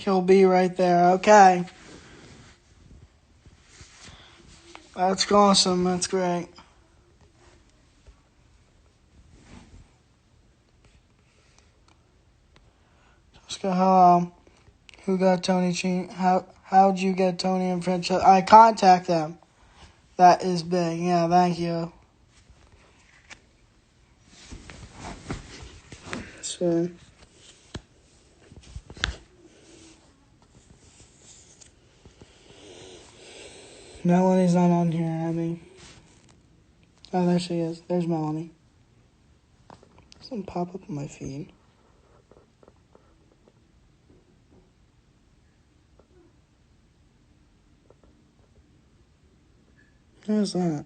he'll be right there. Okay. That's awesome. That's great. Just go, hello. Who got Tony Chin? How'd you get Tony and Francesca? I contact them. That is big. Yeah, thank you. So. Melanie's not on here, I mean. Oh, there she is. There's Melanie. Doesn't pop up on my feed. Who's that?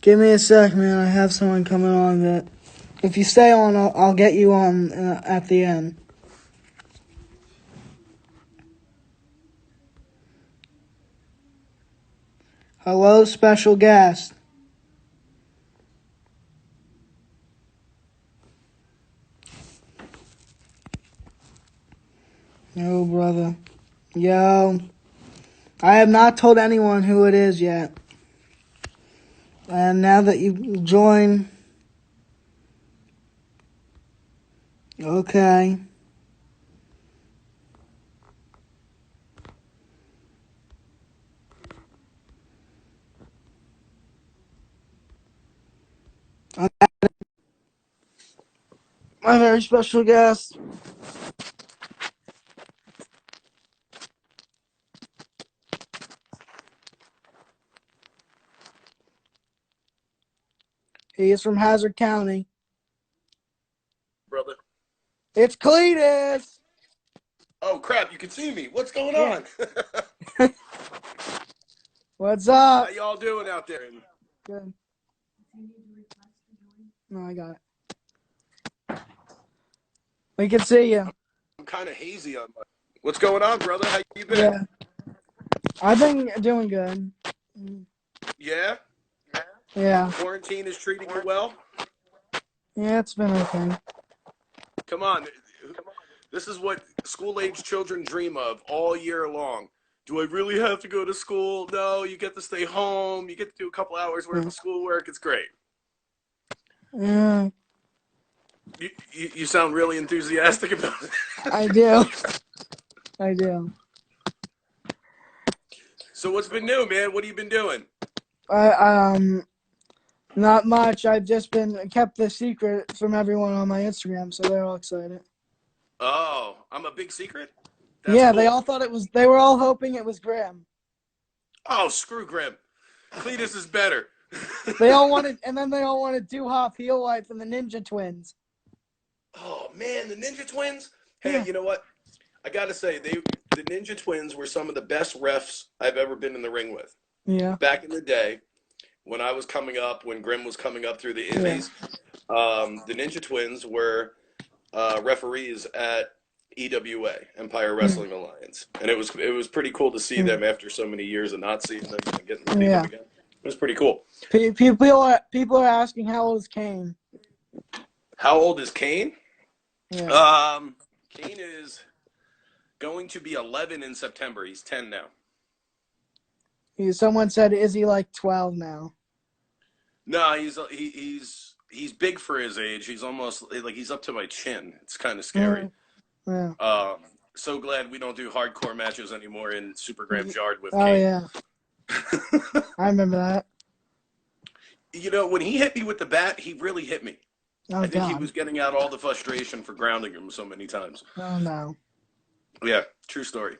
Give me a sec, man. I have someone coming on that. If you stay on, I'll get you on at the end. Hello, special guest. Yo, brother. Yo. I have not told anyone who it is yet. And now that you join... Okay. My very special guest. He is from Hazard County. Brother. It's Kleetus! Oh, crap, you can see me. What's going on? What's up? How y'all doing out there? Good. No, I got it. We can see you. I'm kind of hazy on my... What's going on, brother? How you been? Yeah. I've been doing good. Yeah? Yeah. Quarantine is treating you well? Yeah, it's been okay. Come on. This is what school-age children dream of all year long. Do I really have to go to school? No, you get to stay home. You get to do a couple hours worth of schoolwork. It's great. Yeah. You sound really enthusiastic about it. I do. I do. So what's been new, man? What have you been doing? Not much. I've just kept the secret from everyone on my Instagram, so they're all excited. Oh, I'm a big secret? That's yeah, cool. they all thought they were all hoping it was Graham. Oh, screw Grim. Kleetus is better. They all wanted Doo-Hop, Heel Wife, and the Ninja Twins. Oh, man, the Ninja Twins? Hey, Yeah. You know what? I got to say, the Ninja Twins were some of the best refs I've ever been in the ring with. Yeah. Back in the day, when I was coming up, when Grim was coming up through the Indies, the Ninja Twins were referees at EWA, Empire Wrestling Alliance. And it was pretty cool to see them after so many years of not seeing them and getting to see them again. It was pretty cool. People are asking how old is Kane? How old is Kane? Yeah. Kane is going to be 11 in September. He's 10 now. Someone said, is he like 12 now? No, he's big for his age. He's almost like he's up to my chin. It's kind of scary. Yeah. So glad we don't do hardcore matches anymore in Super Graham's yard with Oh, Kane. yeah. I remember that. You know, when he hit me with the bat, he really hit me. Oh, I think God. he was getting out all the frustration for grounding him so many times. Oh, no. Yeah, true story.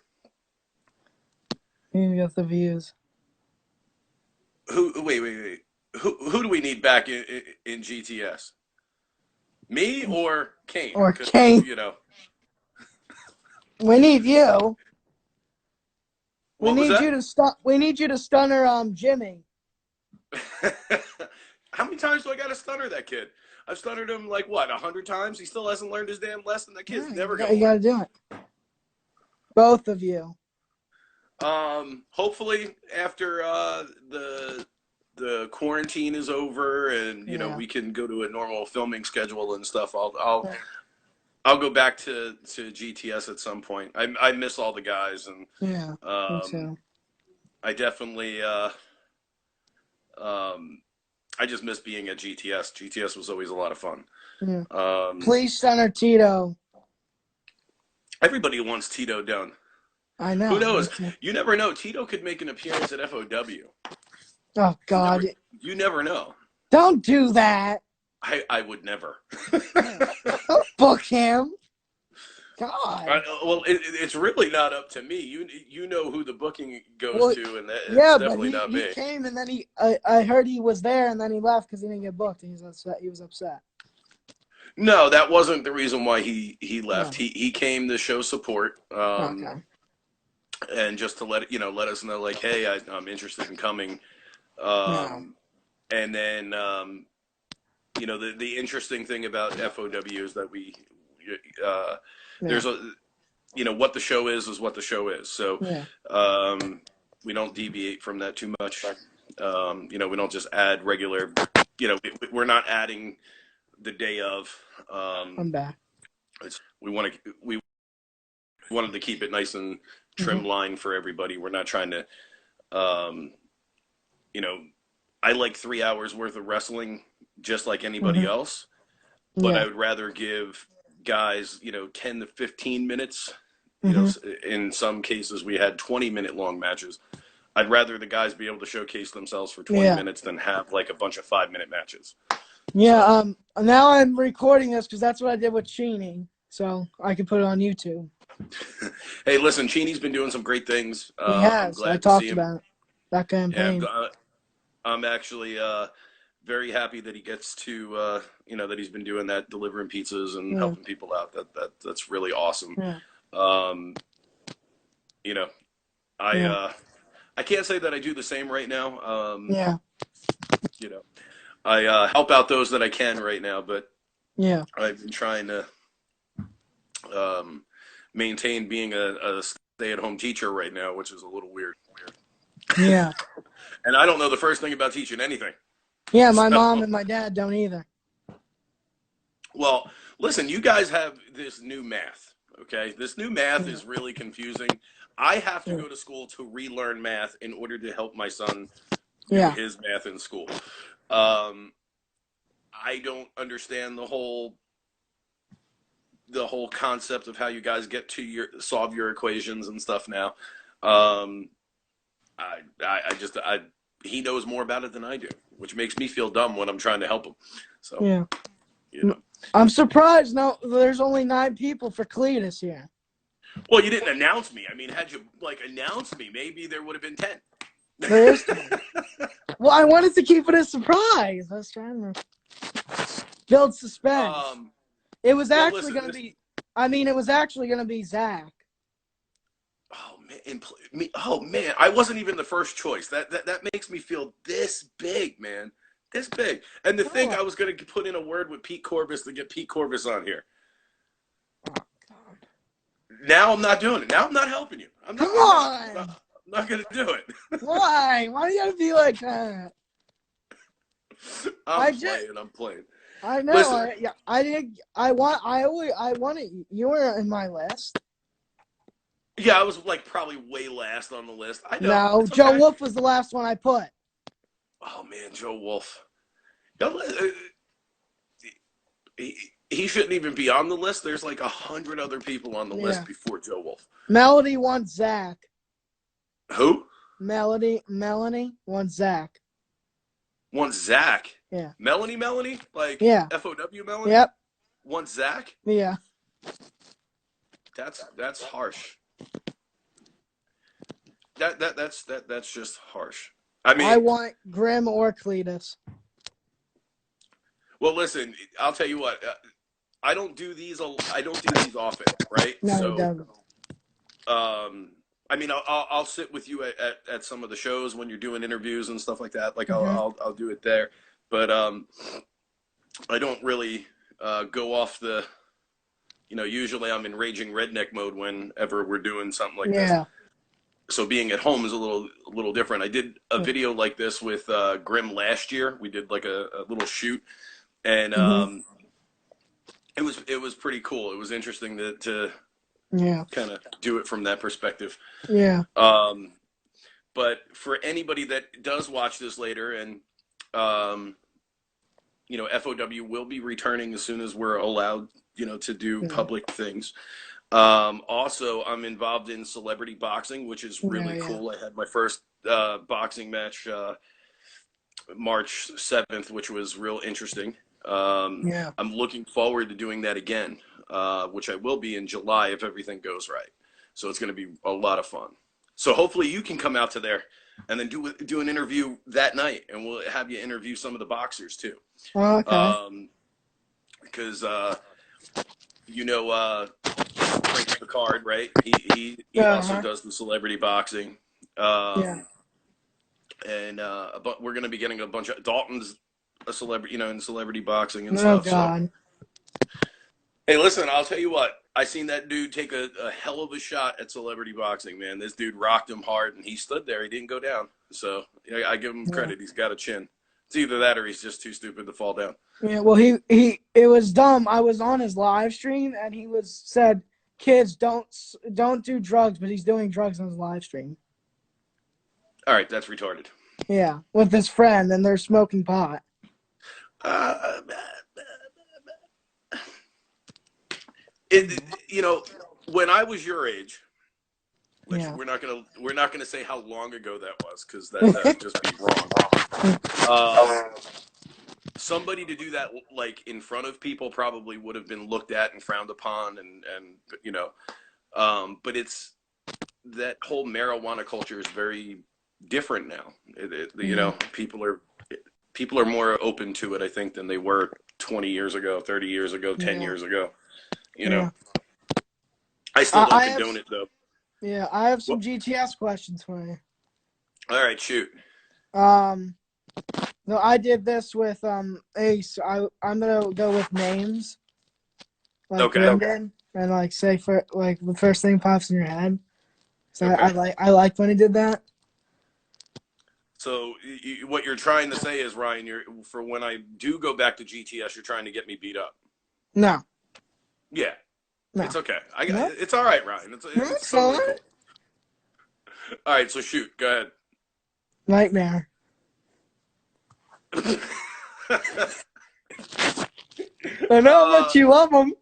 You get the views. Wait. Who do we need back in GTS? Me or Kane? Or Kane. You know. We need you. We need you to stunner Jimmy. How many times do I got to stunner that kid? I've stuttered him like what, 100 times? He still hasn't learned his damn lesson. That kid's never gonna. You got to do it. Both of you. Hopefully after the quarantine is over and Yeah. we can go to a normal filming schedule and stuff, I'll Yeah. I'll go back to GTS at some point. I miss all the guys, and Yeah. Me um, too. I definitely um, I just miss being at GTS. GTS was always a lot of fun. Yeah. Um, Police Center Tito. Everybody wants Tito done. I Who know. Me knows? too. You never know. Tito could make an appearance at FOW. Oh You never God. you never know. Don't do that. I would never. Don't book him. God. Well, it's really not up to me. You know who the booking goes Well, to, and it's yeah, but definitely not he me. came and then I heard he was there and then he left because he didn't get booked and he was upset. He was upset. No, that wasn't the reason why he left. No. He came to show support, Okay. and just to let us know like, hey, I'm interested in coming. No. And then the interesting thing about FOW is that uh, Yeah. there's what the show is what the show is. So Yeah. we don't deviate from that too much. We don't just add regular. We're not adding the day of. I'm back. We wanted to keep it nice and trim line for everybody. We're not trying to, um, I like 3 hours worth of wrestling just like anybody else, but Yeah. I would rather give guys, 10 to 15 minutes. In some cases we had 20-minute long matches. I'd rather the guys be able to showcase themselves for 20 minutes than have like a bunch of 5-minute matches. Yeah. So. Now I'm recording this because that's what I did with Cheney, so I can put it on YouTube. Hey, listen, Cheney's been doing some great things. He has. I'm glad I to talked see him. about that campaign. Yeah, I'm actually very happy that he gets to, that he's been doing that, delivering pizzas and helping people out. That's really awesome. Yeah. I can't say that I do the same right now. Yeah. I help out those that I can right now, but Yeah. I've been trying to maintain being a stay-at-home teacher right now, which is a little weird. Yeah. And I don't know the first thing about teaching anything. Yeah, my mom and my dad don't either. Well, listen, you guys have this new math, okay? This new math is really confusing. I have to go to school to relearn math in order to help my son do his math in school. I don't understand the whole concept of how you guys get to solve your equations and stuff now. He knows more about it than I do, which makes me feel dumb when I'm trying to help him. So I'm surprised. No, there's only 9 people for Kleetus here. Well, you didn't announce me. I mean, had you announced me, maybe there would have been 10. There is 10. Well, I wanted to keep it a surprise. I was trying to build suspense. It was actually going to be. I mean, it was actually going to be Zach. Oh man, I wasn't even the first choice. That makes me feel this big, man, this big. And to think I was going to put in a word with Pete Corbis to get Pete Corbis on here. Oh God! Now I'm not doing it. Now I'm not helping you. I'm not going to do it. Why? Why do you gotta be like that? I'm playing. I know. Listen, I wanted. You were in my list. Yeah, I was probably way last on the list. I know. No, okay. Joe Wolf was the last one I put. Oh man, Joe Wolf. He shouldn't even be on the list. There's 100 other people on the list before Joe Wolf. Melody wants Zach. Who? Melanie wants Zach. Wants Zach? Yeah. Melanie? FOW Melanie? Yep. Wants Zach? Yeah. That's harsh. That's just harsh. I mean, I want Grim or Kleetus. Well, listen, I'll tell you what. I don't do these often, right? No, so, it doesn't. I mean, I'll sit with you at some of the shows when you're doing interviews and stuff like that. I'll do it there, but I don't really go off the. Usually I'm in raging redneck mode whenever we're doing something like this. so being at home is a little different. I did a video like this with Grim last year. We did like a little shoot, and it was pretty cool. It was interesting to kind of do it from that perspective. Yeah. But for anybody that does watch this later, and you know, FOW will be returning as soon as we're allowed, you know, to do public things. Also, I'm involved in celebrity boxing, which is really cool. I had my first boxing match March 7th, which was real interesting. I'm looking forward to doing that again, which I will be in July if everything goes right. So it's going to be a lot of fun. So hopefully you can come out to there and then do an interview that night, and we'll have you interview some of the boxers too. Oh, okay. Because you know Frank Picard, right? He also does the celebrity boxing. And but we're going to be getting a bunch of Dalton's a celebrity, you know, in celebrity boxing and stuff. God. So. Hey, listen, I'll tell you what. I seen that dude take a hell of a shot at celebrity boxing, man. This dude rocked him hard, and he stood there. He didn't go down. So I give him credit. He's got a chin. It's either that or he's just too stupid to fall down. Yeah, well, it was dumb. I was on his live stream, and he said, "Kids, don't do drugs," but he's doing drugs on his live stream. All right, that's retarded. Yeah, with his friend, and they're smoking pot. You know, when I was your age, which we're not gonna say how long ago that was, because that would just be wrong. Somebody to do that like in front of people probably would have been looked at and frowned upon, and you know, but it's that whole marijuana culture is very different now. You know, people are more open to it, I think, than they were 20 years ago, 30 years ago, 10 years ago. You know, I still don't condone it though. Yeah, I have some GTS questions for you. All right, shoot. No, I did this with Ace. I'm gonna go with names. Like Brendan, and like say for like the first thing pops in your head. So I liked when he did that. So what you're trying to say is, Ryan, for when I do go back to GTS, you're trying to get me beat up. No. Yeah. No. It's okay. It's all right, Ryan. It's totally cool. All right, so shoot. Go ahead. Nightmare. I know how much you love him.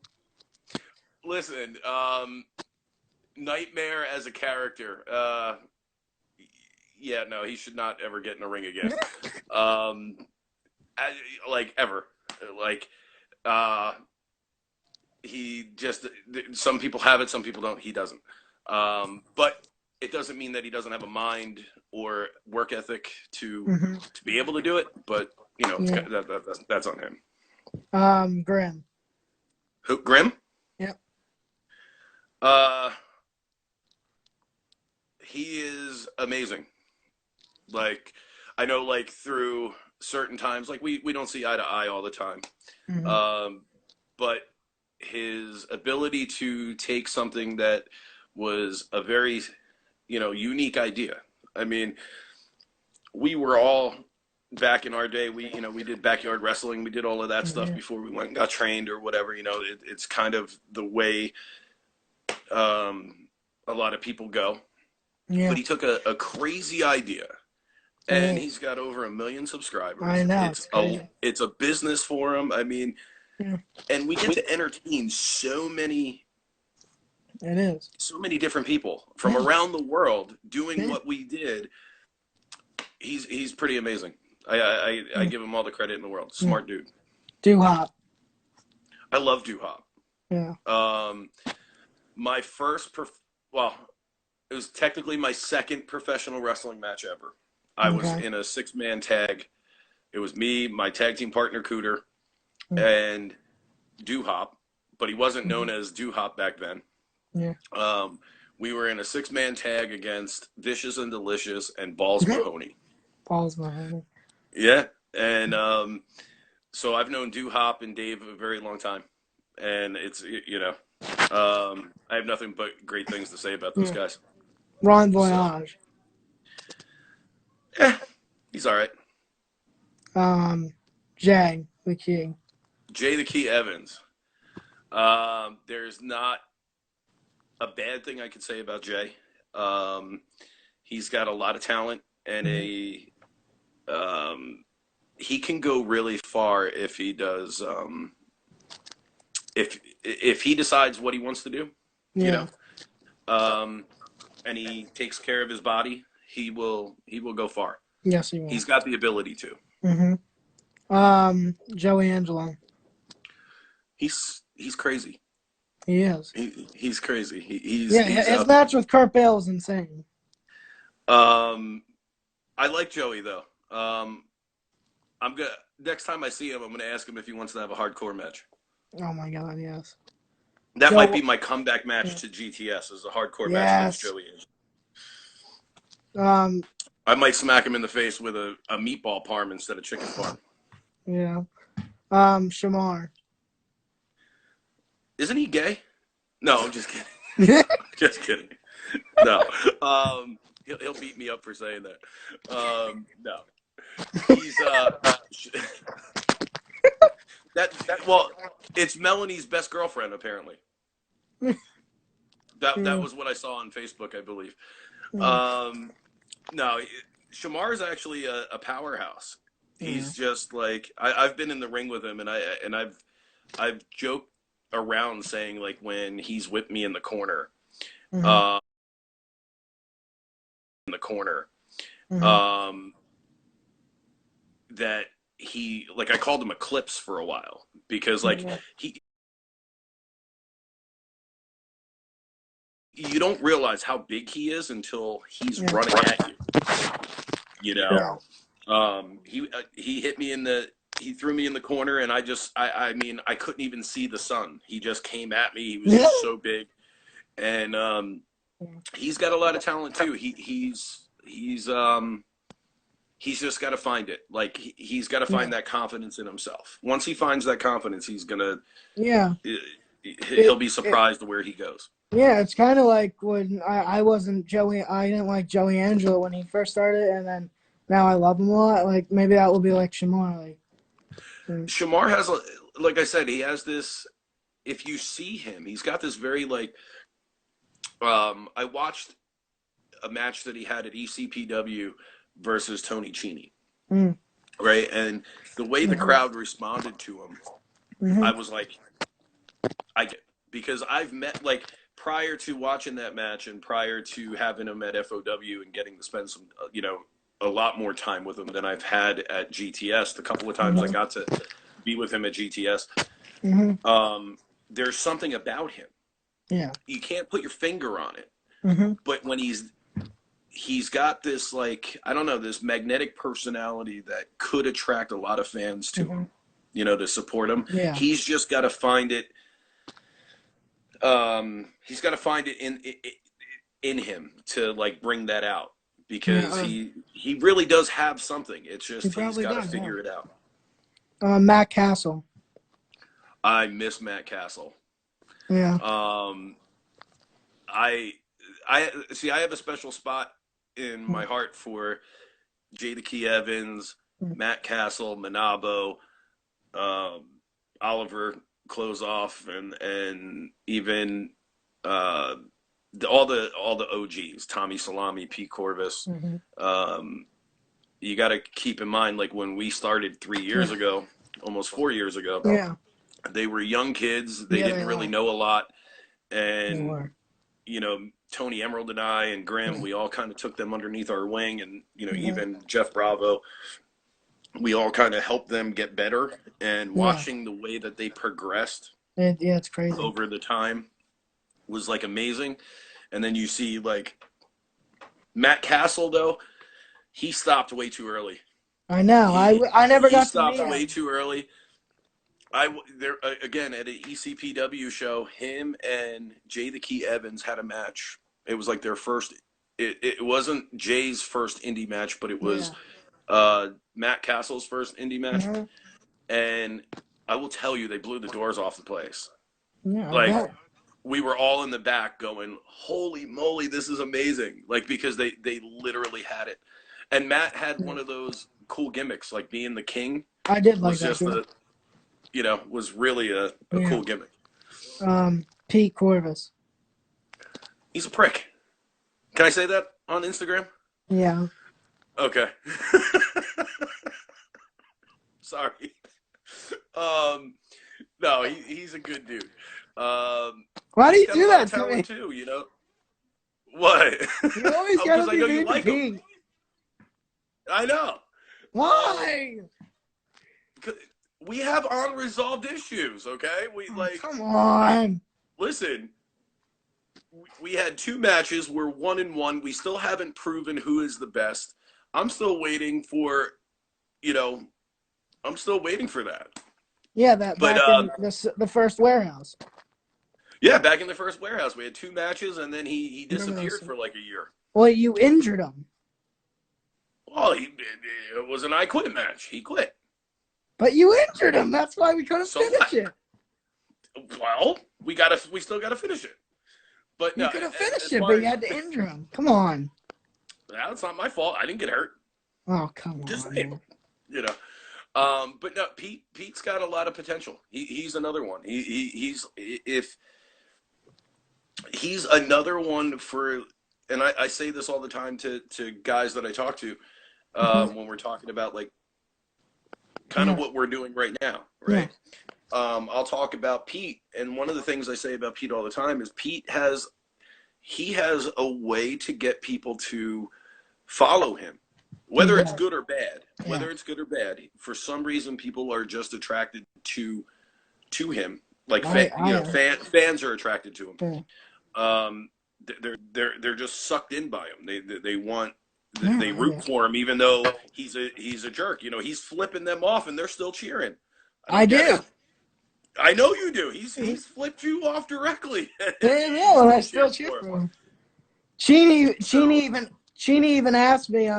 Listen, Nightmare as a character. Yeah, no, he should not ever get in a ring again. Like ever. Like, he just, some people have it, some people don't. He doesn't. But it doesn't mean that he doesn't have a mind or work ethic to be able to do it. But you know, that's on him. Grim. Who? Grim? Yep. He is amazing. Like, I know, like through certain times, like we don't see eye to eye all the time. But his ability to take something that was a very, you know, unique idea. I mean, we were all back in our day. We did backyard wrestling. We did all of that stuff before we went and got trained or whatever. You know, it's kind of the way a lot of people go. Yeah. But he took a crazy idea, and he's got over 1 million subscribers. I know. It's a business for him. I mean, and we get to entertain so many. It is. So many different people from around the world doing what we did. He's pretty amazing. I give him all the credit in the world. Smart dude. Doo-Hop. I love Doo-Hop. Yeah. My first, it was technically my second professional wrestling match ever. I was in a 6-man tag. It was me, my tag team partner Cooter, and Doo-Hop, but he wasn't known as Doo-Hop back then. Yeah. We were in a 6-man tag against Vicious and Delicious and Balls Mahoney. Balls Mahoney. Yeah. And so I've known Doo-Hop and Dave a very long time. And it's, you know, I have nothing but great things to say about those guys. Ron Voyage. He's all right. Jay the Key. Jay the Key Evans. There's not a bad thing I could say about Jay. He's got a lot of talent and he can go really far if he does. If he decides what he wants to do, you know, and he takes care of his body, he will go far. Yes, he will. He's got the ability to. Joey Angelo. He's crazy. He is. He's crazy. He's his match with Kurt Bale is insane. I like Joey though. Next time I see him, I'm gonna ask him if he wants to have a hardcore match. Oh my God, yes. That might be my comeback match to GTS as a hardcore match against Joey. I might smack him in the face with a meatball parm instead of chicken parm. Yeah. Shamar. Isn't he gay? No, I'm just kidding. Just kidding. No. He'll beat me up for saying that. No. He's well, it's Melanie's best girlfriend apparently. That was what I saw on Facebook, I believe. No, Shamar is actually a powerhouse. He's just like I've been in the ring with him, and I've joked around saying like when he's with me in the corner, that he like I called him Eclipse for a while because like you don't realize how big he is until he's running at you. You know, he hit me he threw me in the corner, and I mean, I couldn't even see the sun. He just came at me. He was just so big, and he's got a lot of talent too. He's just got to find it. Like he's got to find that confidence in himself. Once he finds that confidence, he's gonna he'll be surprised where he goes. Yeah, it's kind of like when I didn't like Joey Angelo when he first started, and then now I love him a lot. Like maybe that will be like Shamar. Shamar has, like I said, he has this. If you see him, he's got this very like. I watched a match that he had at ECPW versus Tony Cini, right? And the way the crowd responded to him, I was like, because I've met like. Prior to watching that match and prior to having him at FOW and getting to spend some, a lot more time with him than I've had at GTS, the couple of times I got to be with him at GTS, there's something about him. Yeah. You can't put your finger on it. But when he's got this, like, I don't know, this magnetic personality that could attract a lot of fans to him, to support him. Yeah. He's just got to find it. He's got to find it in him to like bring that out because he really does have something. It's just he's got to figure it out. Matt Castle. I miss Matt Castle. Yeah. I see. I have a special spot in my heart for Jay the Key Evans, Matt Castle, Manabo, Oliver Close off and even all the OGs, Tommy Salami, Pete Corvus. You got to keep in mind, like when we started 3 years ago, almost 4 years ago, they were young kids. They didn't really know a lot, and Tony Emerald and I and Graham, we all kind of took them underneath our wing, and even Jeff Bravo. We all kind of helped them get better, and watching the way that they progressed it's crazy over the time was like amazing. And then you see like Matt Castle, though, he stopped way too early. I know. I never got to stopped way too early. Again at an ECPW show, him and Jay the Key Evans had a match. It was like their first. It wasn't Jay's first indie match, but it was. Matt Castle's first indie match, and I will tell you, they blew the doors off the place. Yeah, like we were all in the back going, "Holy moly, this is amazing!" Like, because they literally had it, and Matt had one of those cool gimmicks, like being the king. I did like Was that. just Too. was really a cool gimmick. Pete Corvus. He's a prick. Can I say that on Instagram? Yeah. Okay. Sorry. No, he's a good dude. Why do you do that to me? Too, you know? What? You always gotta be mean to Pete. I know. Why? We have unresolved issues, okay? Come on. Listen, we had 2 matches. We're 1-1. We still haven't proven who is the best. I'm still waiting for, I'm still waiting for that. Yeah, back in the first warehouse. Yeah, back in the first warehouse. We had 2 matches, and then he disappeared for like a year. Well, you injured him. Well, it was an I quit match. He quit. But you injured him. That's why we couldn't finish it. Well, we still gotta finish it. But you could have finished it, but you had to injure him. Come on. That's not my fault. I didn't get hurt. Oh, come on. Just saying. But no, Pete's got a lot of potential. He's another one. He's another one for, and I say this all the time to guys that I talk to when we're talking about like kind of what we're doing right now, right? Yeah. I'll talk about Pete, and one of the things I say about Pete all the time is he has a way to get people to follow him. Whether it's good or bad, for some reason people are just attracted to him. Like fans are attracted to him. They're just sucked in by him. They want they root for him, even though he's a jerk. He's flipping them off, and they're still cheering. I do. I know you do. He's flipped you off directly. Yeah, I still cheer for him. Sheeny even asked me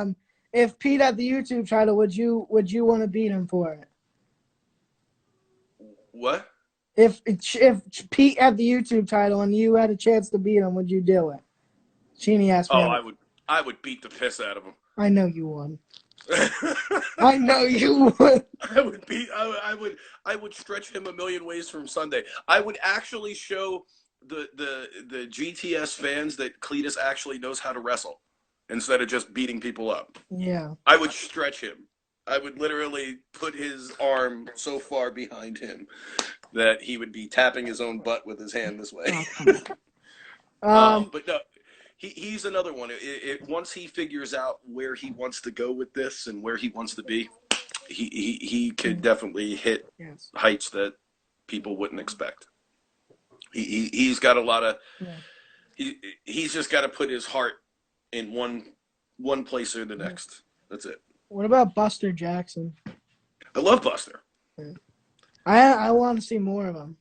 if Pete had the YouTube title, would you want to beat him for it? What? If Pete had the YouTube title and you had a chance to beat him, would you do it? Sheeny asked me. Oh, I would beat the piss out of him. I know you would. I know you would. I would stretch him a million ways from Sunday. I would actually show the GTS fans that Kleetus actually knows how to wrestle instead of just beating people up. Yeah. I would stretch him. I would literally put his arm so far behind him that he would be tapping his own butt with his hand this way. But no, he's another one. Once he figures out where he wants to go with this and where he wants to be, he could definitely hit heights that people wouldn't expect. He's got a lot of. He's just got to put his heart in one place or the next. That's it. What about Buster Jackson? I love Buster. I want to see more of him.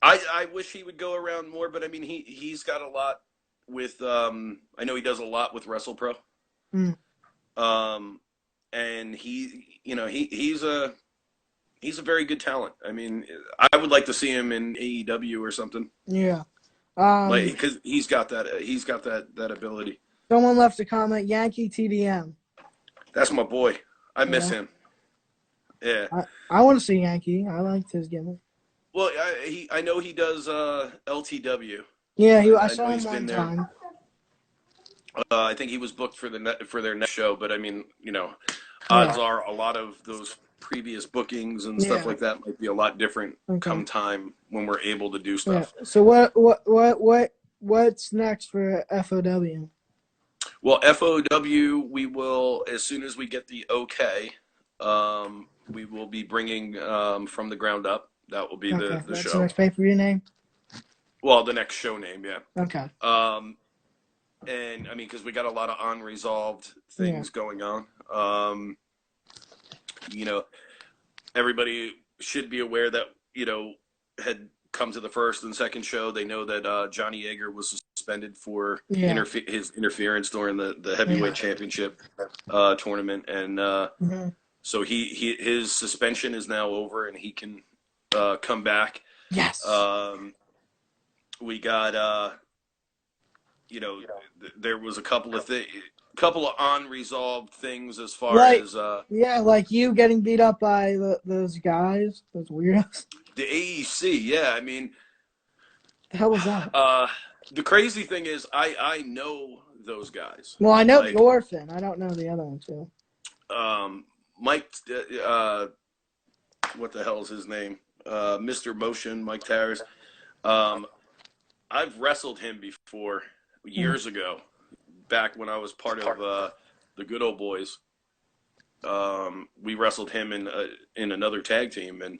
I wish he would go around more, but I mean he's got a lot with I know he does a lot with WrestlePro. And he's a very good talent. I mean, I would like to see him in AEW or something. Yeah. Because he's got that ability. Someone left a comment, Yankee TDM. That's my boy. I miss him. Yeah. I want to see Yankee. I liked his gimmick. Well, I know he does LTW. Yeah, I saw him one time. I think he was booked for their next show, but I mean, odds are a lot of those previous bookings and stuff like that might be a lot different come time when we're able to do stuff. Yeah. So what's next for FOW? Well, FOW, we will, as soon as we get the okay, we will be bringing From the Ground Up. That will be the show. That's the next pay-per-view name? Well, the next show name, yeah. Okay. And I mean, because we got a lot of unresolved things going on. Everybody should be aware that, had come to the first and second show. They know that Johnny Yeager was suspended for his interference during the heavyweight championship tournament. And so his suspension is now over and he can come back. Yes. We got there was a couple of unresolved things as far as yeah, like you getting beat up by those guys, those weirdos. The AEC, yeah. I mean, The hell was that? The crazy thing is, I know those guys. Well, I know the Orphan. I don't know the other one too. Mike, what the hell is his name? Mr. Motion, Mike Towers. I've wrestled him before years ago, back when I was part of the Good Old Boys. We wrestled him in another tag team, and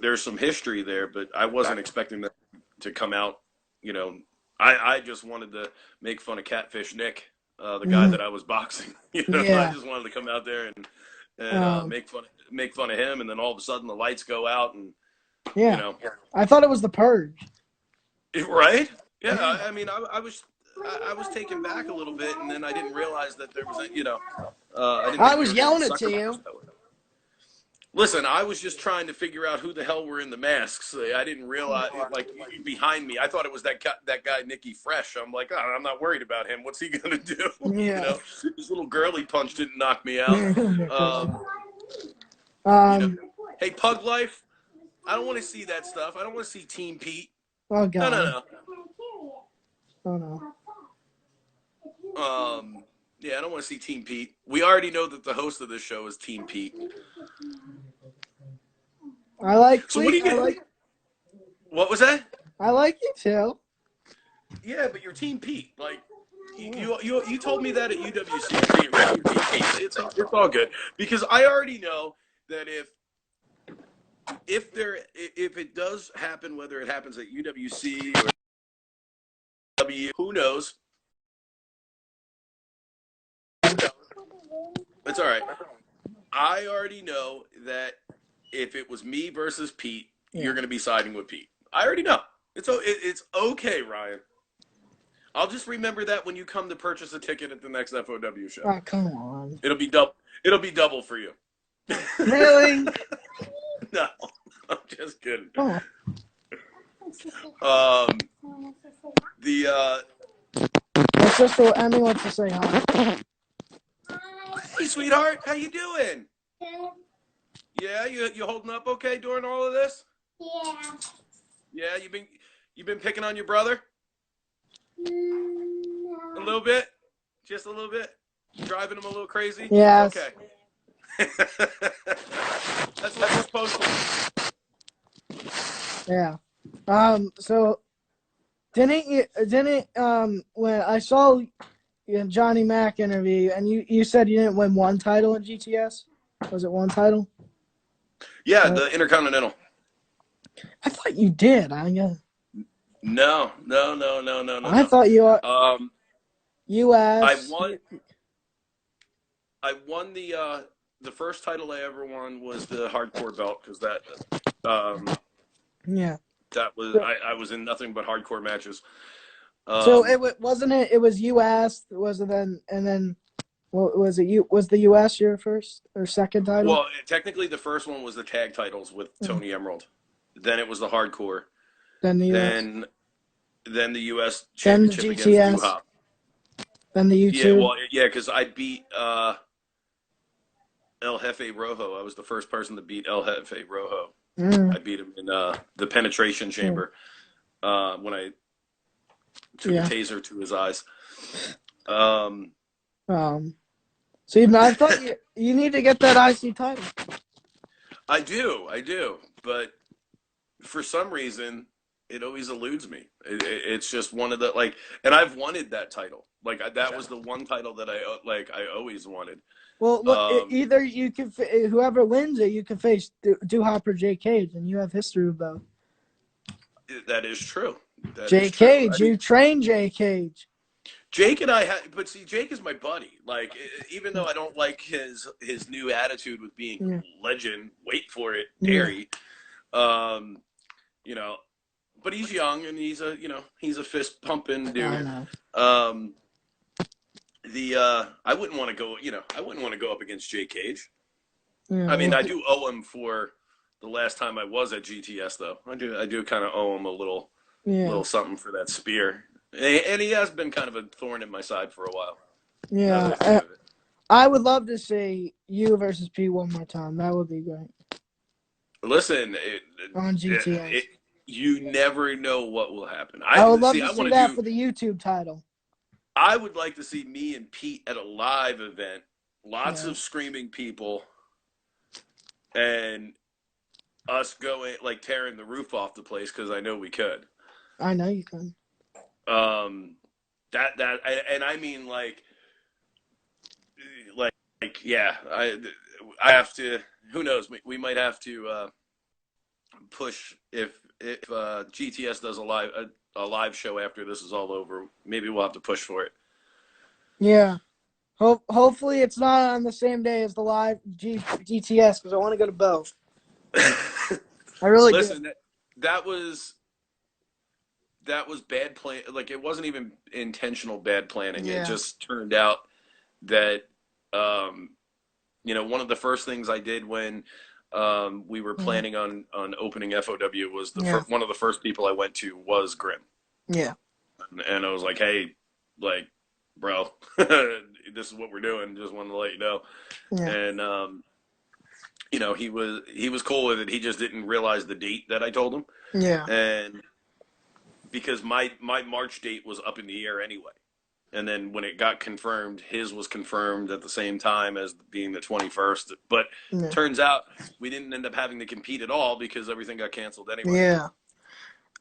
there's some history there, but I wasn't expecting that to come out. You know, I just wanted to make fun of Catfish Nick, the guy that I was boxing. You know, I just wanted to come out there and make fun of him, and then all of a sudden the lights go out, and you know, I thought it was the Purge. Right? Yeah, I mean, I was taken back a little bit, and then I didn't realize that there was I was yelling it to you. Listen, I was just trying to figure out who the hell were in the masks. I didn't realize, like, behind me, I thought it was that guy, Nicky Fresh. I'm like, oh, I'm not worried about him. What's he going to do? Yeah. You know, his little girly punch didn't knock me out. Hey, Pug Life, I don't want to see that stuff. I don't want to see Team Pete. Oh, God. No. Oh, no. Yeah, I don't want to see Team Pete. We already know that the host of this show is Team Pete. I like. So what do you get? What was that? I like you too. Yeah, but you're Team Pete. Like you told me that at UWC. It's all good because I already know that if it does happen, whether it happens at UWC or W, who knows? It's all right. I already know that if it was me versus Pete, you're going to be siding with Pete. I already know. It's okay, Ryan. I'll just remember that when you come to purchase a ticket at the next FOW show. Oh, come on. It'll be double. It'll be double for you. Really? No, I'm just kidding. Oh. My sister Emmy wants to say hi. Hey, sweetheart, how you doing? Good. Yeah, you holding up okay during all of this? Yeah. Yeah, you've been picking on your brother? No. A little bit? Just a little bit? Driving him a little crazy? Yes. Okay. That's what we're supposed to do. Yeah. So didn't when I saw Johnny Mac interview and you said you didn't win one title in GTS? Was it one title? Yeah, the Intercontinental. I thought you did. No. I thought you US. I won the first title I ever won was the hardcore belt because that I was in nothing but hardcore matches. So it wasn't it. It was US. Was it then? And then, what was it? Was the US your first or second title? Well, technically, the first one was the tag titles with Tony Emerald. Then it was the hardcore. Then the US. Then the US championship against U-Hop. Then the U2. Because I beat El Jefe Rojo. I was the first person to beat El Jefe Rojo. I beat him in the penetration chamber when I took a taser to his eyes. So even I thought you need to get that IC title. I do, but for some reason it always eludes me. It's just one of the and I've wanted that title. That was the one title that I always wanted. Well, look, either you can whoever wins it, you can face Do-Hop or Jay Cage, and you have history with both. That is true. Jay Cage, you trained Jay Cage. Jake and I but see, Jake is my buddy. Even though I don't like his new attitude with being legend, wait for it, dairy. But he's young and he's a fist pumping dude. I know. I wouldn't want to go. I wouldn't want to go up against Jay Cage. Yeah, I mean, I do owe him for the last time I was at GTS, though. I do kind of owe him a little little something for that spear. And he has been kind of a thorn in my side for a while. Yeah. I would love to see you versus P one more time. That would be great. Listen, on GTS. You never know what will happen. I would love to see that for the YouTube title. I would like to see me and Pete at a live event. Lots of screaming people. And us going, like, tearing the roof off the place, because I know we could. I know you can. And I mean, yeah, I have to, who knows, we might have to push if GTS does a live show after this is all over. Maybe we'll have to push for it. Yeah. Hopefully it's not on the same day as the live GTS, because I want to go to both. I really listen. That was bad plan. Like, it wasn't even intentional bad planning. Yeah. It just turned out that one of the first things I did when we were planning on opening FOW was one of the first people I went to was Grim. Yeah. And I was like, hey, like, bro, this is what we're doing. Just wanted to let you know. Yeah. And he was cool with it. He just didn't realize the date that I told him. Yeah. And because my March date was up in the air anyway. And then when it got confirmed, his was confirmed at the same time as being the 21st. But turns out we didn't end up having to compete at all because everything got canceled anyway.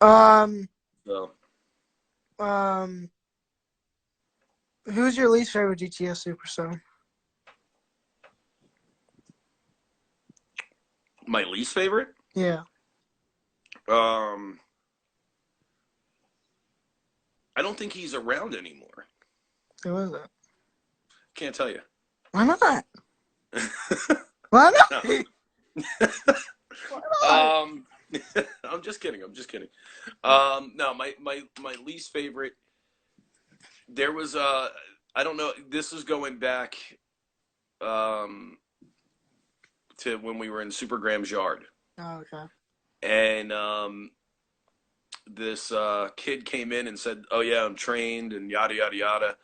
Yeah. Who's your least favorite GTS superstar? My least favorite? Yeah. I don't think he's around anymore. Who is it? Can't tell you. Why not? Why not? Why not? I'm just kidding. No, my least favorite. There was I don't know. This is going back to when we were in Super Graham's yard. Oh, okay. And this kid came in and said, "Oh yeah, I'm trained," and yada yada yada.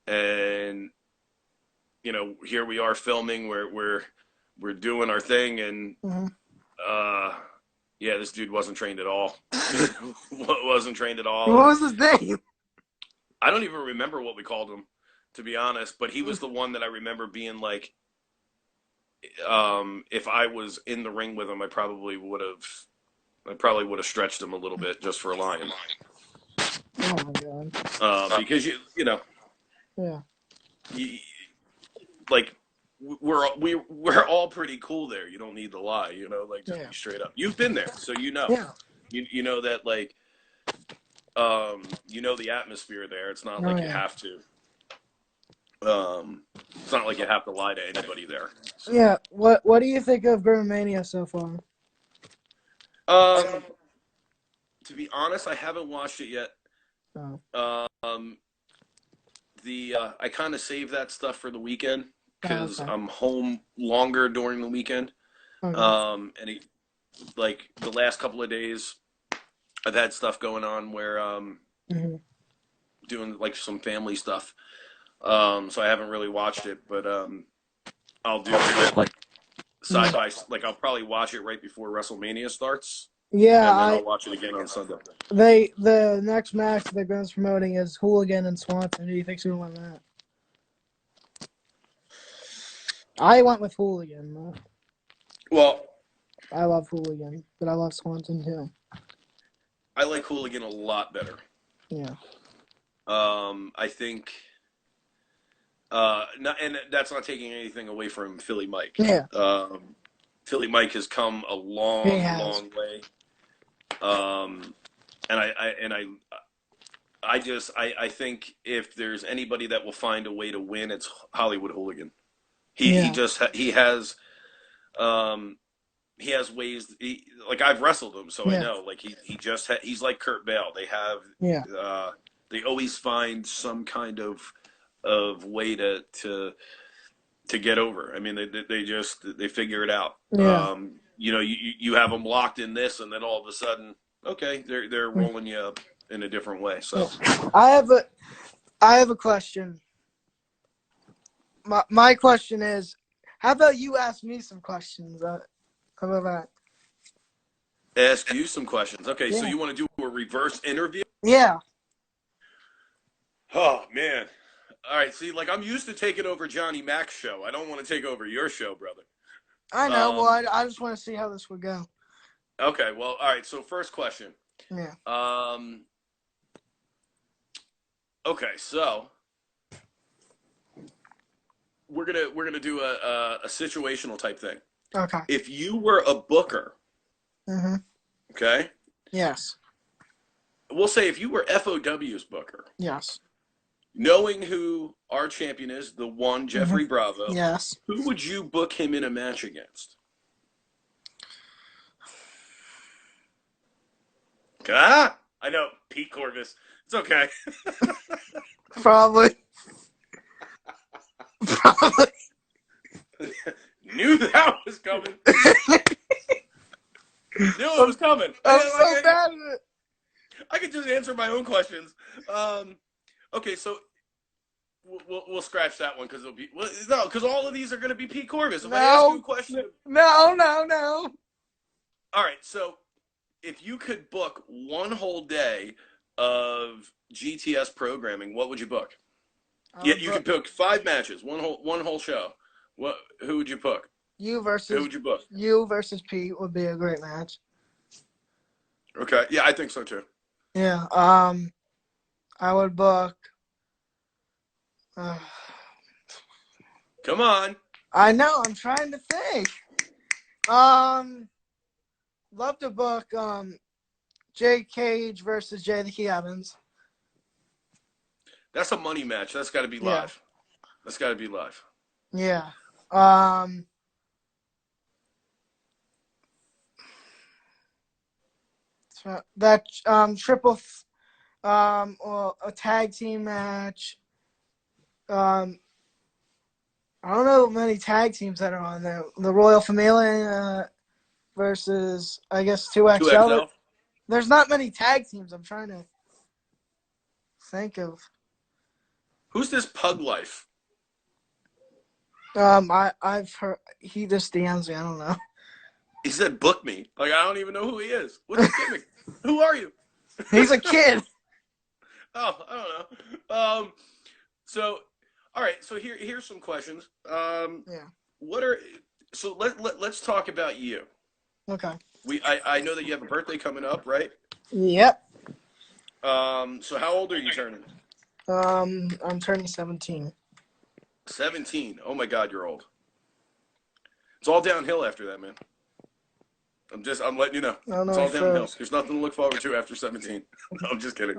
And here we are filming. We're doing our thing, and yeah, this dude wasn't trained at all. Wasn't trained at all. What was his name? I don't even remember what we called him, to be honest. But he was the one that I remember being like, if I was in the ring with him, I probably would have stretched him a little bit just for a line. Oh my god! Because yeah, like we're all pretty cool there. You don't need to lie, just be straight up. You've been there, so you know. Yeah. You know that, like, the atmosphere there. It's not like you have to. It's not like you have to lie to anybody there. So. Yeah. What do you think of Grimania so far? To be honest, I haven't watched it yet. Oh. I kind of save that stuff for the weekend because I'm home longer during the weekend. Okay. And like the last couple of days, I've had stuff going on where doing like some family stuff. So I haven't really watched it, but I'll do it like side by like I'll probably watch it right before WrestleMania starts. Yeah, and then I'll watch it again on Sunday. The next match that Graham's promoting is Hooligan and Swanson. Who do you think's gonna win that? I went with Hooligan. Though. Well, I love Hooligan, but I love Swanson too. I like Hooligan a lot better. Yeah. I think. And that's not taking anything away from Philly Mike. Yeah. Philly Mike has come a long way. And I think if there's anybody that will find a way to win, it's Hollywood Hooligan. He has ways. Like I've wrestled him, so I know. Like he's like Kurt Bale. They have they always find some kind of way to get over. I mean, they figure it out. Yeah. You have them locked in this, and then all of a sudden, okay, they're rolling you up in a different way. So I have a question. My question is, how about you ask me some questions? How about that? Ask you some questions. Okay, so Yeah. you want to do a reverse interview? Yeah. Oh man. All right. See, like I'm used to taking over Johnny Mac's show. I don't want to take over your show, brother. I know. Well, I just want to see how this would go. Okay. Well, all right. So first question. Yeah. Okay. So we're gonna do a situational type thing. Okay. If you were a booker, okay. Yes. We'll say if you were FOW's booker. Yes. Knowing who our champion is, the one Jeffrey Bravo. Yes. Who would you book him in a match against? Ah, I know, Pete Corvus. It's okay. Probably. Knew that was coming. Knew it was coming. I'm so bad at it. I could just answer my own questions. Okay, so we'll scratch that one because it'll be no, because all of these are going to be Pete Corvus. If I ask you a question, no. All right, so if you could book one whole day of GTS programming, what would you book? Yeah, you could book 5 matches, one whole show. Who would you book? Who would you book? You versus Pete would be a great match. Okay, yeah, I think so too. Yeah, I would book. Come on. I know. I'm trying to think. Love to book Jay Cage versus Jay the Key Evans. That's a money match. That's got to be live. That's got to be live. Yeah. That triple, or a tag team match. I don't know many tag teams that are on there. The Royal Family versus, I guess, 2XL. There's not many tag teams. I'm trying to think of. Who's this Pug Life? I've heard he just DMs me. I don't know. He said, "Book me." Like I don't even know who he is. What's his gimmick? Who are you? He's a kid. Oh, I don't know. So, all right. So here's some questions. Yeah. Let's talk about you. Okay. I know that you have a birthday coming up, right? Yep. So how old are you turning? I'm turning 17. 17. Oh my God, you're old. It's all downhill after that, man. I'm letting you know. It's all downhill. There's nothing to look forward to after 17. No, I'm just kidding.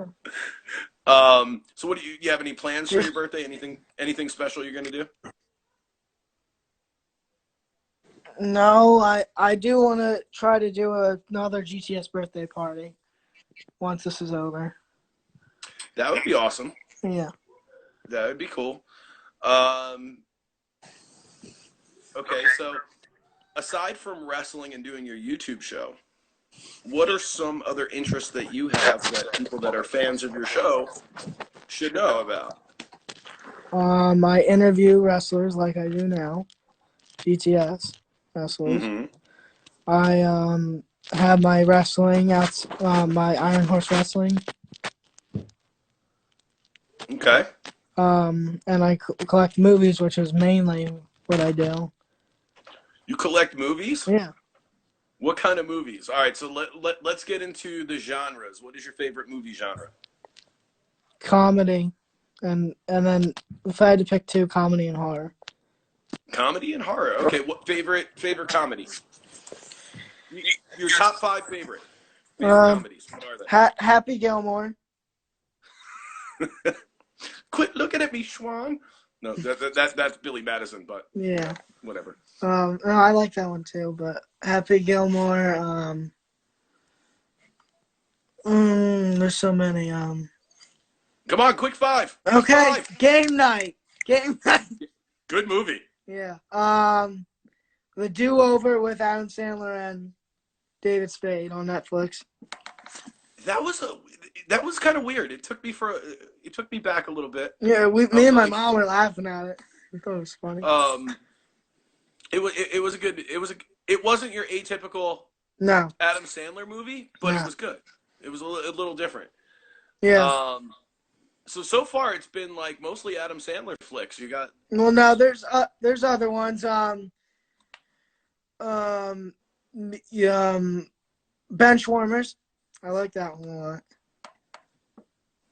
So what do you have any plans for your birthday? Anything special you're gonna do? No, I do want to try to do another GTS birthday party once this is over. That would be awesome. Yeah. That would be cool. Okay, so aside from wrestling and doing your YouTube show, what are some other interests that you have that people that are fans of your show should know about? I interview wrestlers like I do now, GTS wrestlers. Mm-hmm. I have my wrestling my Iron Horse Wrestling. Okay. And I collect movies, which is mainly what I do. You collect movies? Yeah. What kind of movies? All right, so let's get into the genres. What is your favorite movie genre? Comedy, and then if I had to pick 2, comedy and horror. Comedy and horror. Okay, what favorite comedy? Your top 5 favorite comedies. What are they? Happy Gilmore. Quit looking at me, Schwan. No, that's Billy Madison, but yeah, whatever. No, I like that one too, but Happy Gilmore. There's so many. Come on, quick 5. Okay, 5. Game Night. Good movie. Yeah. The Do-Over with Adam Sandler and David Spade on Netflix. That was kind of weird. It took me back a little bit. Yeah, me and my mom were laughing at it. We thought it was funny. It wasn't your atypical no Adam Sandler movie, but it was good. It was a little different. Yeah. So far it's been like mostly Adam Sandler flicks. You got no, there's other ones. Benchwarmers. I like that one a lot.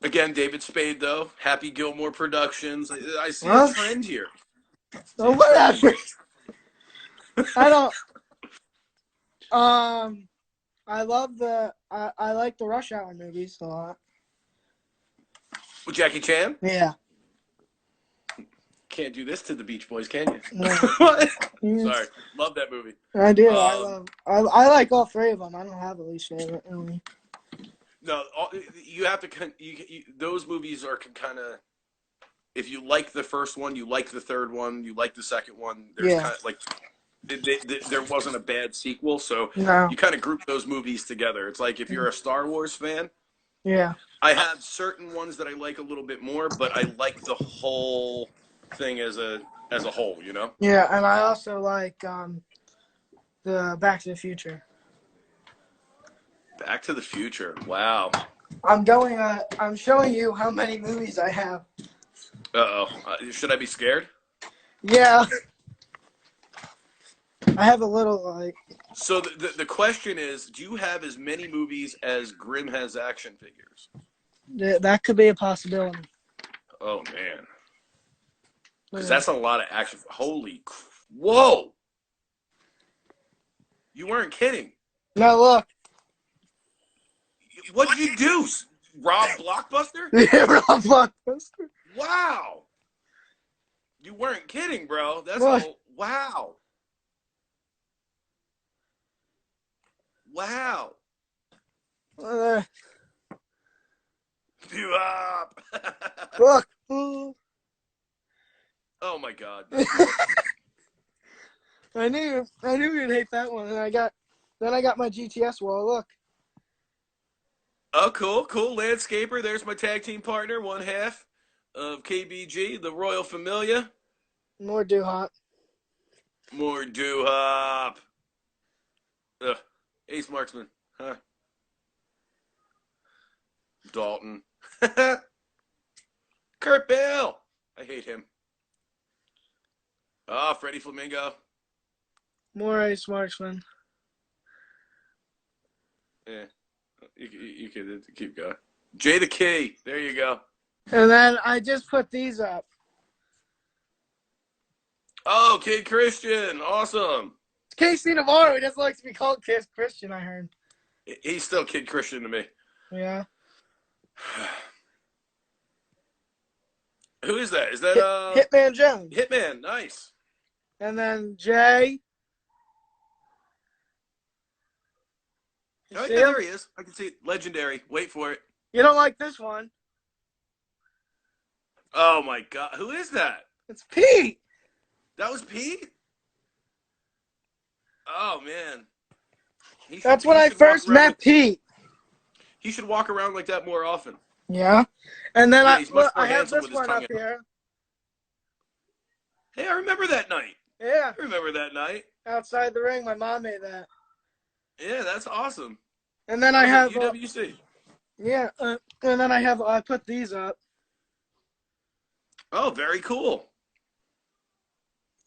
Again, David Spade though. Happy Gilmore Productions. I see a trend here. Oh, whatever. I don't. I love I like the Rush Hour movies a lot. With Jackie Chan? Yeah. Can't do this to the Beach Boys, can you? No. Sorry, love that movie. I do. I like all three of them. I don't have a least favorite really. No, you have to. Those movies are kind of. If you like the first one, you like the third one, you like the second one. There's kind of like. There wasn't a bad sequel, so you kind of group those movies together. It's like if you're a Star Wars fan. Yeah. I have certain ones that I like a little bit more, but I like the whole thing as a whole, you know? Yeah, and I also like the Back to the Future. Back to the Future. Wow. I'm showing you how many movies I have. Should I be scared? Yeah. I have a little like. So the question is, do you have as many movies as Grimm has action figures? That could be a possibility. Oh man. Because that's a lot of action. Whoa! You weren't kidding. No, look. What did you do? Rob Blockbuster? Yeah, Rob Blockbuster. Wow. You weren't kidding, bro. That's wow. Wow. You up. Look. Oh my God. I knew you'd hate that one, and I got my GTS wall. Look. Oh, cool. Landscaper. There's my tag team partner, one half of KBG, the Royal Familia. More Doo-Hop. Ace Marksman. Huh. Dalton. Kurt Bale. I hate him. Freddie Flamingo. More Ace Marksman. Yeah. You can keep going. Jay the Key. There you go. And then I just put these up. Oh, Kid Christian. Awesome. Casey Navarro. He doesn't like to be called Kid Christian, I heard. He's still Kid Christian to me. Yeah. Who is that? Is that Hitman Jones? Hitman, nice. And then Jay. Oh, yeah, there he is. I can see it. Legendary. Wait for it. You don't like this one? Oh my God. Who is that? It's Pete. That was Pete? Oh man. That's when I first met Pete. He should walk around like that more often. Yeah. And then I have this with one up here. Hey, I remember that night. Yeah. I remember that night. Outside the ring, my mom made that. Yeah, that's awesome. And then I have UWC. Yeah, and then I put these up. Oh, very cool.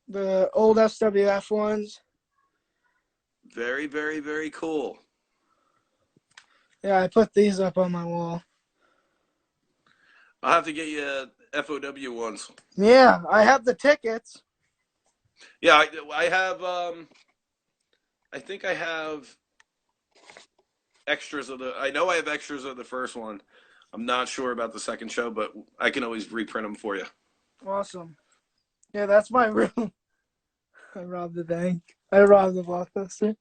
The old SWF ones. Very, very, very cool. Yeah, I put these up on my wall. I'll have to get you FOW ones. Yeah, I have the tickets. Yeah, I have. I think I have extras of the. I know I have extras of the first one. I'm not sure about the second show, but I can always reprint them for you. Awesome. Yeah, that's my room. I robbed the bank. I robbed the Blockbuster.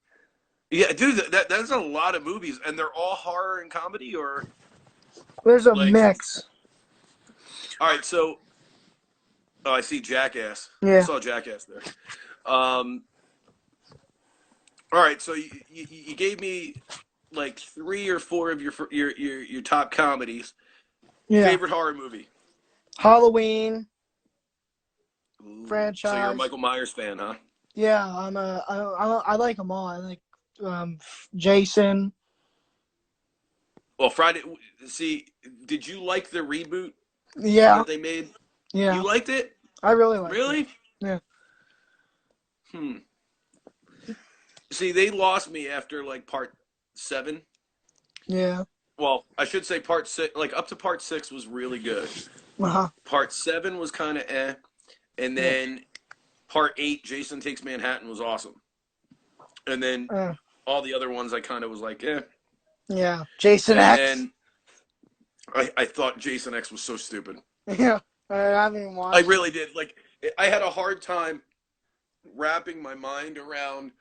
Yeah, dude, that's a lot of movies, and they're all horror and comedy, or there's a mix. All right, so I see Jackass. Yeah, I saw Jackass there. All right, so you gave me like 3 or 4 of your top comedies. Yeah. Favorite horror movie? Halloween. Ooh. Franchise. So you're a Michael Myers fan, huh? Yeah, I like them all. I like Jason. Well, Friday. See, did you like the reboot Yeah. that they made? Yeah. You liked it? I really liked it. Really? Yeah. See, they lost me after like part 7. Yeah. Well, I should say part 6, like up to part 6 was really good. Uh-huh. Part 7 was kind of eh. And then part 8, Jason Takes Manhattan, was awesome. And then all the other ones I kind of was like, eh. Yeah. Jason X. And I thought Jason X was so stupid. Yeah. I haven't even watched I really did. Like, I had a hard time wrapping my mind around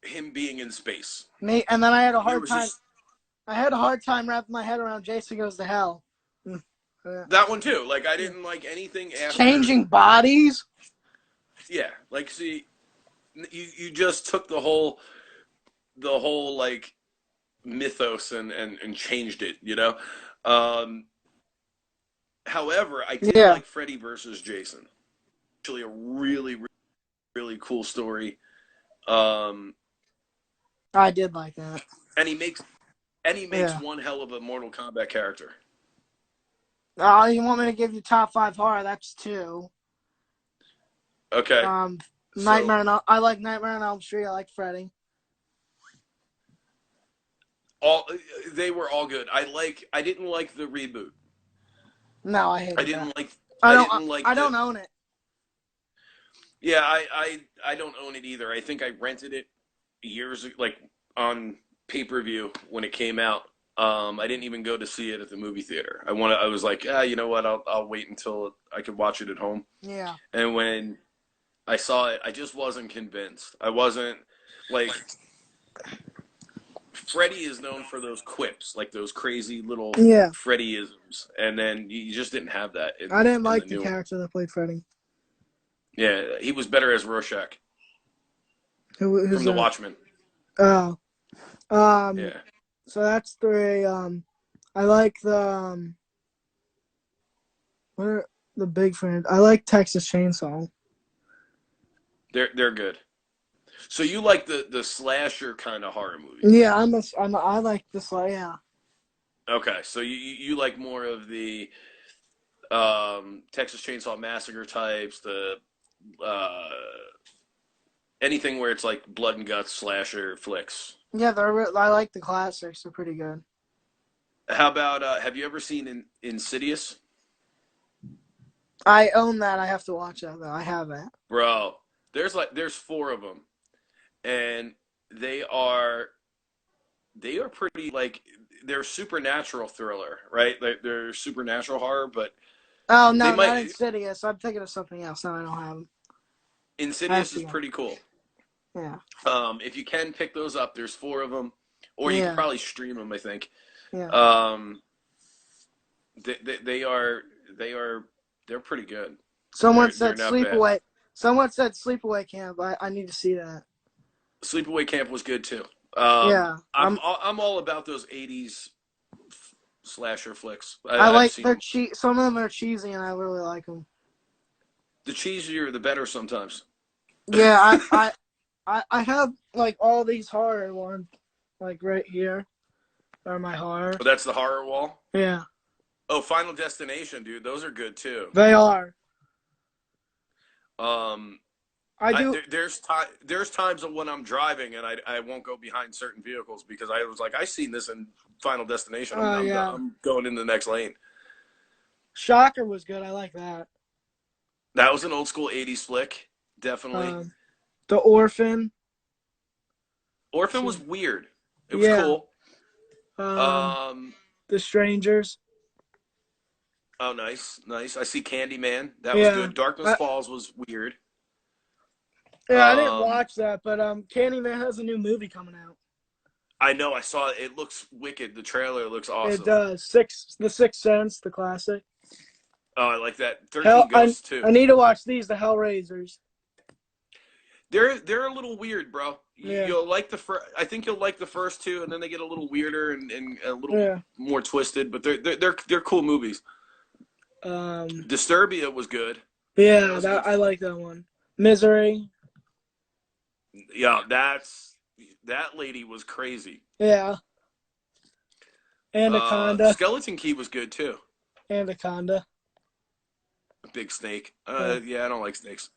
him being in space. Me, and then I had a hard time. I had a hard time wrapping my head around Jason Goes to Hell. That one too. Like, I didn't like anything after. Changing bodies. Yeah, like, see, you just took the whole like mythos and changed it, you know. However, I did like Freddy versus Jason. Actually, a really, really cool story. I did like that. And he makes one hell of a Mortal Kombat character. You want me to give you top 5 horror? That's 2. Okay. Nightmare. I like Nightmare on Elm Street. I like Freddy. They were all good. I didn't like the reboot. No, I hated that. I don't own it. Yeah, I don't own it either. I think I rented it years ago, like on pay-per-view when it came out. I didn't even go to see it at the movie theater. I was like, you know what? I'll wait until I could watch it at home. Yeah. And when I saw it, I just wasn't convinced. I wasn't like. Freddy is known for those quips, like those crazy little Freddyisms, and then you just didn't have that. I didn't like the character that played Freddy. Yeah, he was better as Rorschach who's from The Watchmen. Oh, yeah. So that's 3. I like the what are the big friends? I like Texas Chainsaw. They're good. So you like the slasher kind of horror movies? Yeah, I like the slasher. Yeah. Okay, so you like more of the Texas Chainsaw Massacre types, the anything where it's like blood and guts slasher flicks. Yeah, I like the classics. They're pretty good. How about have you ever seen Insidious? I own that. I have to watch that though. I haven't. Bro, there's 4 of them, and they are pretty, like, they're supernatural thriller, right? They're supernatural horror, but oh no, not Insidious. I'm thinking of something else. No, I don't have them. Insidious is pretty cool. Yeah. If you can pick those up, there's 4 of them, or you can probably stream them. I think. Yeah. They're pretty good. Someone said Sleepaway. Someone said Sleepaway Camp. I need to see that. Sleepaway Camp was good too. Yeah. I'm all about those 80s slasher flicks. I like their some of them are cheesy, and I really like them. The cheesier, the better sometimes. Yeah, I have like all these horror ones, like right here, are my horror. Oh, that's the horror wall? Yeah. Oh, Final Destination, dude. Those are good too. They are. There's times when I'm driving and I won't go behind certain vehicles because I was like, I've seen this in Final Destination. I'm going in the next lane. Shocker was good. I like that. That was an old school 80s flick. Definitely. The Orphan. Orphan was weird. It was cool. The Strangers. Oh, nice. I see Candyman. That was good. Darkness Falls was weird. Yeah, I didn't watch that, but Candyman has a new movie coming out. I know. I saw it. It looks wicked. The trailer looks awesome. It does. The Sixth Sense, the classic. Oh, I like that. 13 Ghosts, too. I need to watch these, the Hellraisers. They're a little weird, bro. Yeah. You'll like I think you'll like the first two, and then they get a little weirder and a little more twisted. But they're cool movies. Disturbia was good. Yeah, I like that one. Misery. Yeah, that lady was crazy. Yeah. Anaconda. Skeleton Key was good too. Anaconda. A big snake. Yeah, I don't like snakes.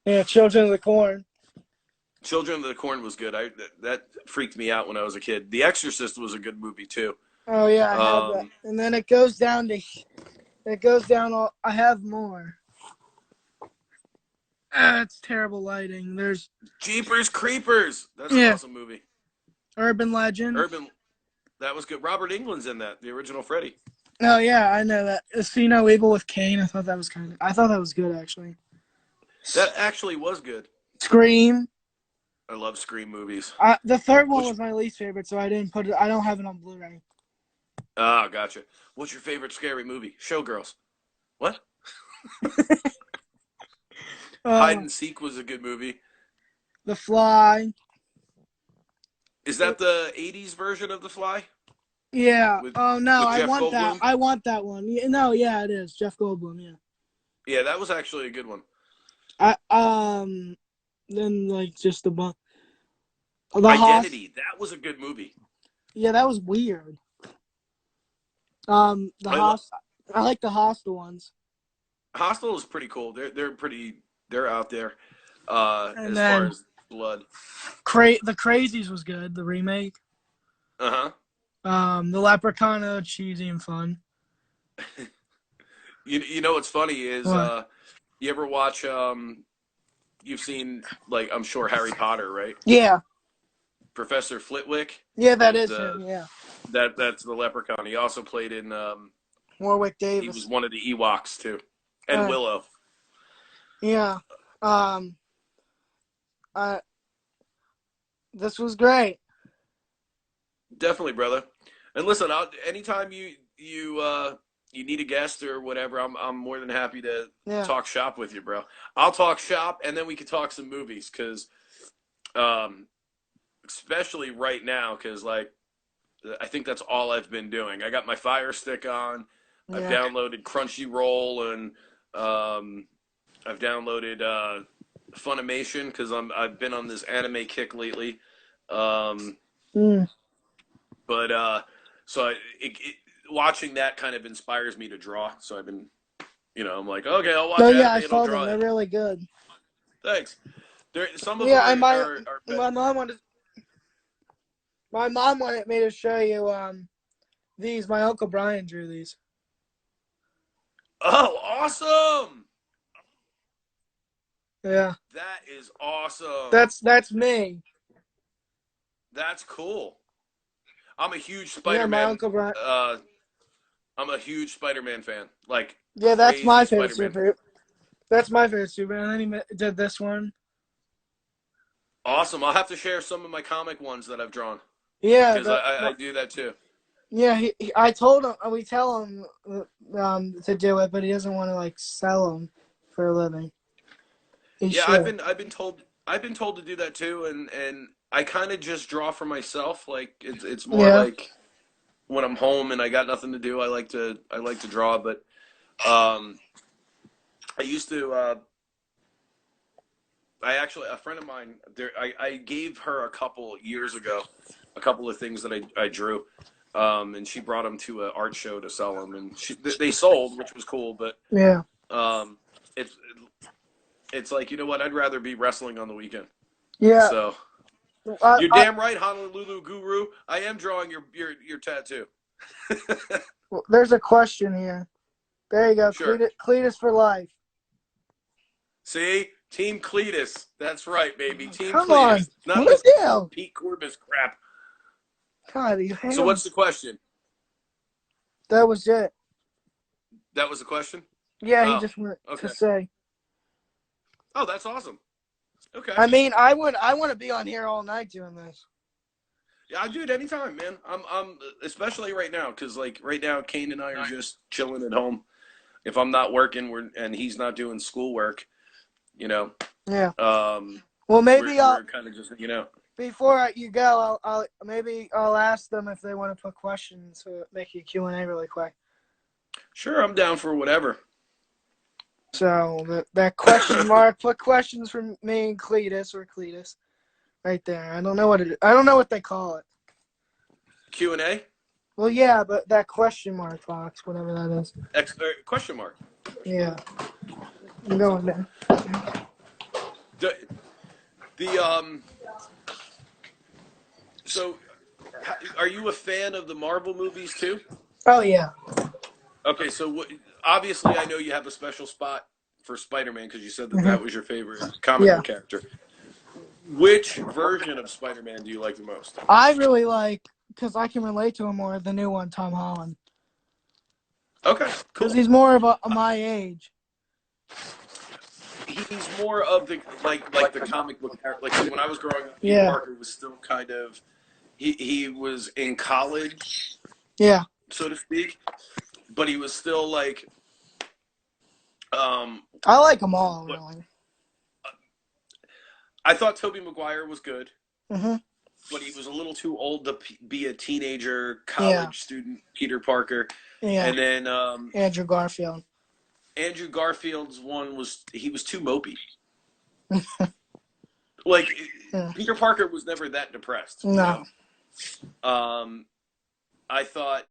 Yeah, Children of the Corn. Children of the Corn was good. That freaked me out when I was a kid. The Exorcist was a good movie too. Oh yeah, I have that. And then it goes down. I have more. It's terrible lighting. There's Jeepers Creepers. That's an awesome movie. Urban Legend. That was good. Robert Englund's in that, the original Freddy. Oh yeah, I know that. See No Evil with Kane. I thought that was good actually. That actually was good. Scream. I love Scream movies. The third one was my least favorite, so I didn't put it. I don't have it on Blu-ray. Ah, gotcha. What's your favorite scary movie? Showgirls. What? Hide and Seek was a good movie. The Fly. Is that the 80s version of The Fly? Yeah. I want Goldblum? that. I want that one. No, yeah, it is. Jeff Goldblum, yeah. Yeah, that was actually a good one. Then like just the Identity. That was a good movie. Yeah, that was weird. I like the Hostel ones. Hostel is pretty cool. They're out there. As far as blood. The Crazies was good. The remake. The Leprechaun, cheesy and fun. You know what's funny is you ever watch you've seen, like, I'm sure, Harry Potter, right? Yeah. Professor Flitwick. Yeah, that is him. Yeah. That's the Leprechaun. He also played in Warwick Davis. He was one of the Ewoks too, and Willow. Yeah. This was great. Definitely, brother. And listen, anytime you need a guest or whatever, I'm more than happy to talk shop with you, bro. I'll talk shop, and then we can talk some movies, because especially right now, because like I think that's all I've been doing. I got my Fire Stick on. I've downloaded Crunchyroll, and I've downloaded Funimation, because I've been on this anime kick lately. But so watching that kind of inspires me to draw. So I've been, I'm like, okay, I'll watch. Oh yeah, I saw them. They're really good. Thanks. Some of them are my mom wanted me to show you these. My Uncle Brian drew these. Oh, awesome! Yeah. That is awesome. That's me. That's cool. I'm a huge Spider-Man. Yeah, my Uncle Brian. I'm a huge Spider-Man fan. Like, yeah, that's my favorite Superman. That's my favorite Superman. And then he did this one. Awesome. I'll have to share some of my comic ones that I've drawn. Yeah, because I do that too. Yeah, I told him. We tell him to do it, but he doesn't want to like sell them for a living. I've been told to do that too, and I kind of just draw for myself. Like it's more like when I'm home and I got nothing to do, I like to draw. But I used to. A friend of mine, I gave her a couple years ago, a couple of things that I drew, and she brought them to an art show to sell them, and they sold, which was cool. But it's like, you know what? I'd rather be wrestling on the weekend. Yeah. So you're damn right, Honolulu Guru. I am drawing your tattoo. Well, there's a question here. There you go. Sure. Kleetus for life. See? Team Kleetus. That's right, baby. Team Come Kleetus. On. Not this Pete Corbis crap. God, so what's the question? That was it. That was the question? Yeah, he just wanted to say. Oh, that's awesome. Okay. I mean, I want to be on here all night doing this. Yeah, I do it anytime, man. I'm especially right now, because like right now, Kane and I are just chilling at home. If I'm not working, and he's not doing schoolwork, Yeah. Um, well, maybe we're kind of just hanging out. Before you go, I'll ask them if they want to put questions, make a Q&A really quick. Sure, I'm down for whatever. So that question mark, put questions from me and Kleetus, right there. I don't know what they call it. Q&A? Well, yeah, but that question mark box, whatever that is. Question mark. Yeah. I'm going there. So, are you a fan of the Marvel movies too? Oh, yeah. Okay, so obviously I know you have a special spot for Spider-Man because you said that was your favorite comic book character. Which version of Spider-Man do you like the most? I really like, because I can relate to him more, the new one, Tom Holland. Okay, cool. Because he's more of my age. He's more of the like the comic book character. Like when I was growing up, Peter Parker was still kind of he was in college, so to speak, but he was still like. I like them all, really. I thought Tobey Maguire was good, but he was a little too old to be a teenager college student, Peter Parker. Yeah. And then Andrew Garfield. Andrew Garfield's one he was too mopey. Like Peter Parker was never that depressed. No. You know? I thought